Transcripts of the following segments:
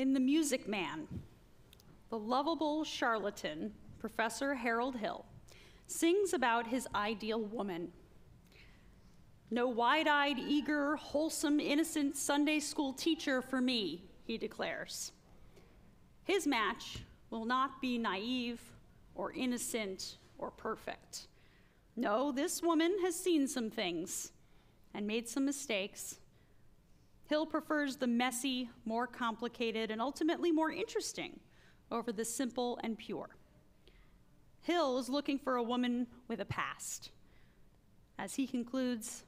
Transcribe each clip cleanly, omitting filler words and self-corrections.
In The Music Man, the lovable charlatan, Professor Harold Hill, sings about his ideal woman. No wide-eyed, eager, wholesome, innocent Sunday school teacher for me, he declares. His match will not be naive or innocent or perfect. No, this woman has seen some things and made some mistakes. Hill prefers the messy, more complicated, and ultimately more interesting over the simple and pure. Hill is looking for a woman with a past. As he concludes,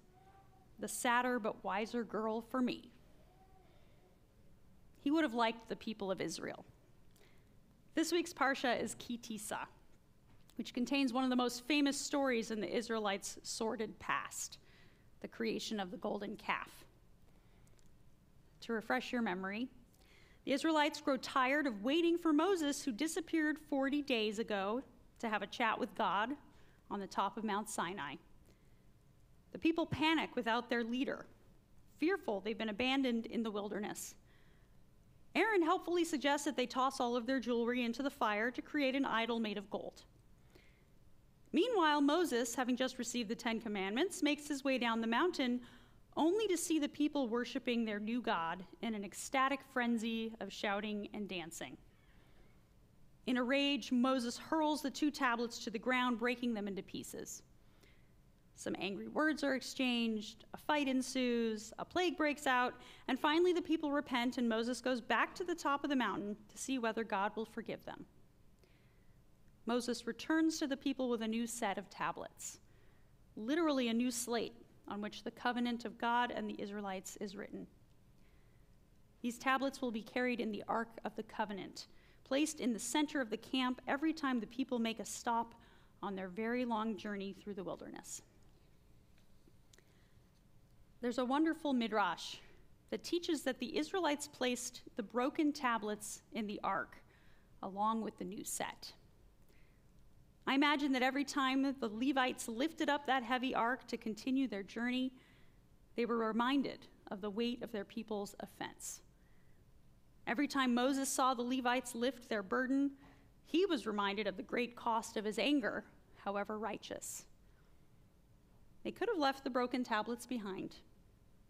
the sadder but wiser girl for me. He would have liked the people of Israel. This week's Parsha is Ki Tisa, which contains one of the most famous stories in the Israelites' sordid past, the creation of the golden calf. To refresh your memory, the Israelites grow tired of waiting for Moses, who disappeared 40 days ago, to have a chat with God on the top of Mount Sinai. The people panic without their leader, fearful they've been abandoned in the wilderness. Aaron helpfully suggests that they toss all of their jewelry into the fire to create an idol made of gold. Meanwhile, Moses, having just received the 10 Commandments, makes his way down the mountain only to see the people worshiping their new God in an ecstatic frenzy of shouting and dancing. In a rage, Moses hurls the 2 tablets to the ground, breaking them into pieces. Some angry words are exchanged, a fight ensues, a plague breaks out, and finally the people repent and Moses goes back to the top of the mountain to see whether God will forgive them. Moses returns to the people with a new set of tablets, literally a new slate on which the covenant of God and the Israelites is written. These tablets will be carried in the Ark of the Covenant, placed in the center of the camp every time the people make a stop on their very long journey through the wilderness. There's a wonderful midrash that teaches that the Israelites placed the broken tablets in the ark along with the new set. I imagine that every time the Levites lifted up that heavy ark to continue their journey, they were reminded of the weight of their people's offense. Every time Moses saw the Levites lift their burden, he was reminded of the great cost of his anger, however righteous. They could have left the broken tablets behind,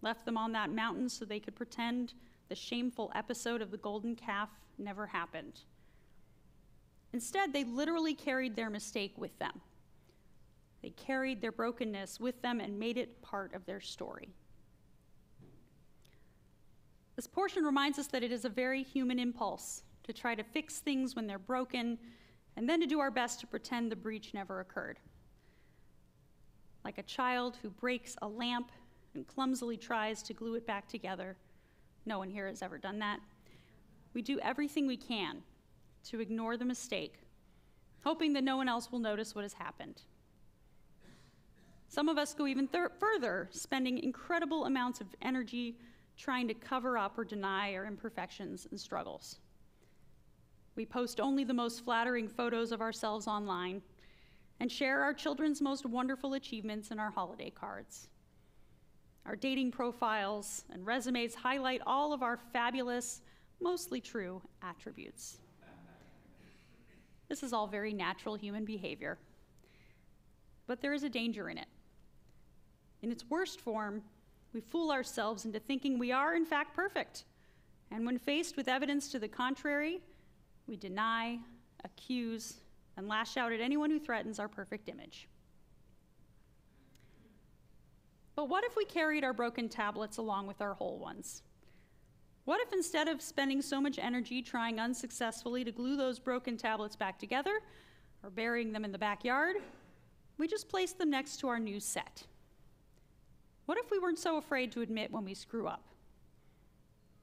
left them on that mountain so they could pretend the shameful episode of the golden calf never happened. Instead, they literally carried their mistake with them. They carried their brokenness with them and made it part of their story. This portion reminds us that it is a very human impulse to try to fix things when they're broken and then to do our best to pretend the breach never occurred. Like a child who breaks a lamp and clumsily tries to glue it back together. No one here has ever done that. We do everything we can to ignore the mistake, hoping that no one else will notice what has happened. Some of us go even further, spending incredible amounts of energy trying to cover up or deny our imperfections and struggles. We post only the most flattering photos of ourselves online and share our children's most wonderful achievements in our holiday cards. Our dating profiles and resumes highlight all of our fabulous, mostly true attributes. This is all very natural human behavior, but there is a danger in it. In its worst form, we fool ourselves into thinking we are in fact perfect, and when faced with evidence to the contrary, we deny, accuse, and lash out at anyone who threatens our perfect image. But what if we carried our broken tablets along with our whole ones? What if instead of spending so much energy trying unsuccessfully to glue those broken tablets back together or burying them in the backyard, we just placed them next to our new set? What if we weren't so afraid to admit when we screw up?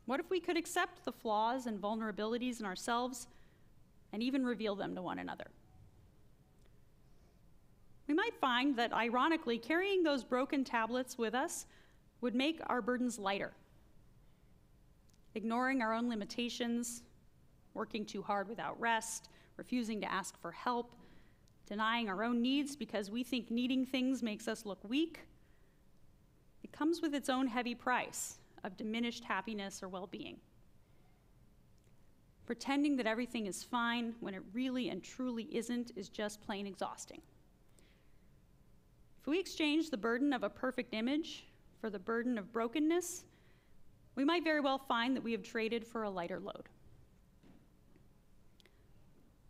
What if we could accept the flaws and vulnerabilities in ourselves and even reveal them to one another? We might find that, ironically, carrying those broken tablets with us would make our burdens lighter. Ignoring our own limitations, working too hard without rest, refusing to ask for help, denying our own needs because we think needing things makes us look weak, it comes with its own heavy price of diminished happiness or well-being. Pretending that everything is fine when it really and truly isn't is just plain exhausting. If we exchange the burden of a perfect image for the burden of brokenness, we might very well find that we have traded for a lighter load.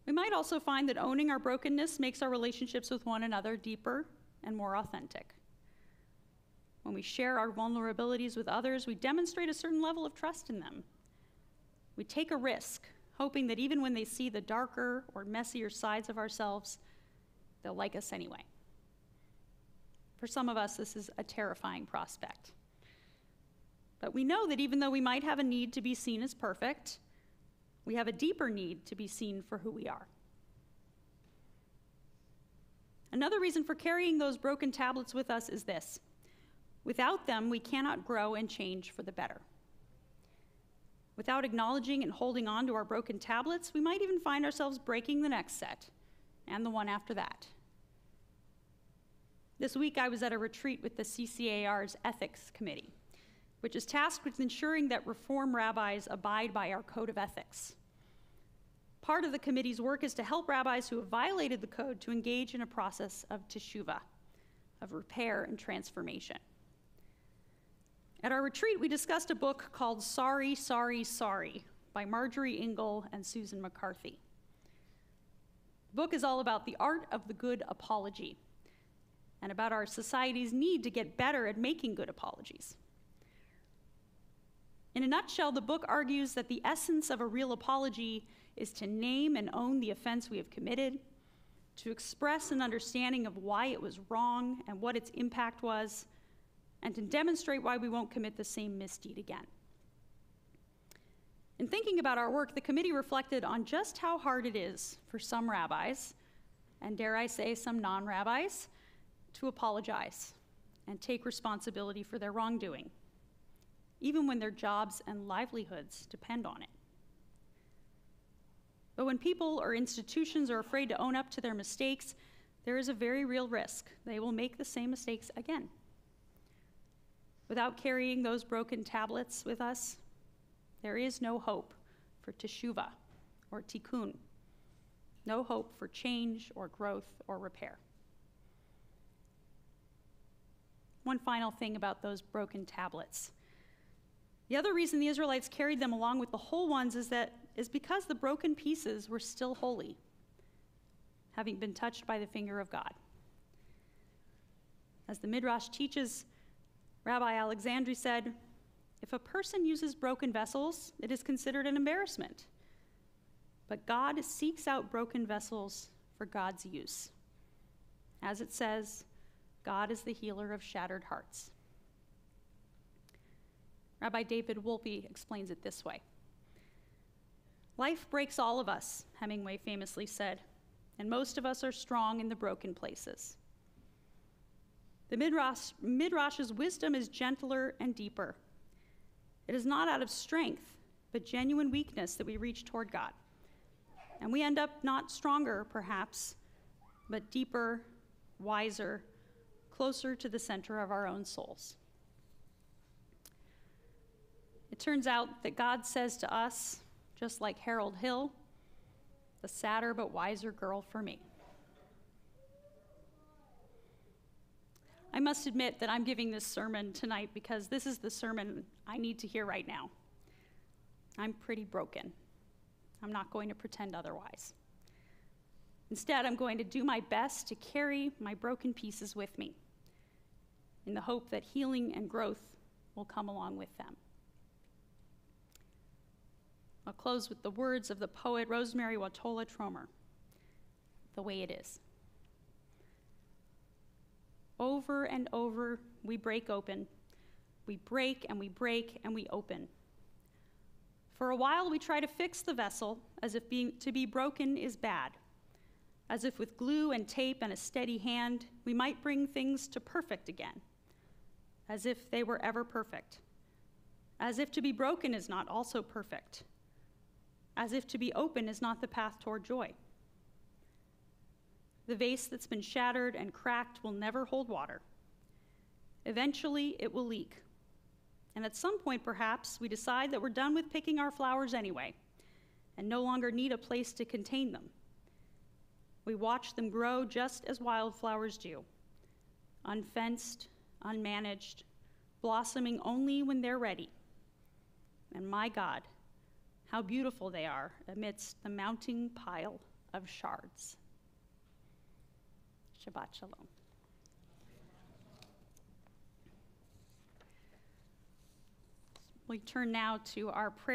We might also find that owning our brokenness makes our relationships with one another deeper and more authentic. When we share our vulnerabilities with others, we demonstrate a certain level of trust in them. We take a risk, hoping that even when they see the darker or messier sides of ourselves, they'll like us anyway. For some of us, this is a terrifying prospect. But we know that even though we might have a need to be seen as perfect, we have a deeper need to be seen for who we are. Another reason for carrying those broken tablets with us is this: without them, we cannot grow and change for the better. Without acknowledging and holding on to our broken tablets, we might even find ourselves breaking the next set and the one after that. This week, I was at a retreat with the CCAR's Ethics Committee, which is tasked with ensuring that Reform rabbis abide by our code of ethics. Part of the committee's work is to help rabbis who have violated the code to engage in a process of teshuvah, of repair and transformation. At our retreat, we discussed a book called Sorry, Sorry, Sorry by Marjorie Ingle and Susan McCarthy. The book is all about the art of the good apology and about our society's need to get better at making good apologies. In a nutshell, the book argues that the essence of a real apology is to name and own the offense we have committed, to express an understanding of why it was wrong and what its impact was, and to demonstrate why we won't commit the same misdeed again. In thinking about our work, the committee reflected on just how hard it is for some rabbis, and dare I say some non-rabbis, to apologize and take responsibility for their wrongdoing, even when their jobs and livelihoods depend on it. But when people or institutions are afraid to own up to their mistakes, there is a very real risk they will make the same mistakes again. Without carrying those broken tablets with us, there is no hope for teshuvah or tikkun, no hope for change or growth or repair. One final thing about those broken tablets. The other reason the Israelites carried them along with the whole ones is because the broken pieces were still holy, having been touched by the finger of God. As the Midrash teaches, Rabbi Alexandri said, "If a person uses broken vessels, it is considered an embarrassment. But God seeks out broken vessels for God's use. As it says, God is the healer of shattered hearts." Rabbi David Wolpe explains it this way: "Life breaks all of us," Hemingway famously said, "and most of us are strong in the broken places." The Midrash's wisdom is gentler and deeper. It is not out of strength, but genuine weakness that we reach toward God. And we end up not stronger, perhaps, but deeper, wiser, closer to the center of our own souls. It turns out that God says to us, just like Harold Hill, "The sadder but wiser girl for me." I must admit that I'm giving this sermon tonight because this is the sermon I need to hear right now. I'm pretty broken. I'm not going to pretend otherwise. Instead, I'm going to do my best to carry my broken pieces with me in the hope that healing and growth will come along with them. I'll close with the words of the poet Rosemary Watola Tromer, "The Way It Is." Over and over, we break open. We break and we break and we open. For a while, we try to fix the vessel as if to be broken is bad, as if with glue and tape and a steady hand, we might bring things to perfect again, as if they were ever perfect, as if to be broken is not also perfect, as if to be open is not the path toward joy. The vase that's been shattered and cracked will never hold water. Eventually, it will leak. And at some point, perhaps, we decide that we're done with picking our flowers anyway, and no longer need a place to contain them. We watch them grow just as wildflowers do, unfenced, unmanaged, blossoming only when they're ready. And my God, how beautiful they are amidst the mounting pile of shards. Shabbat shalom. We turn now to our prayer.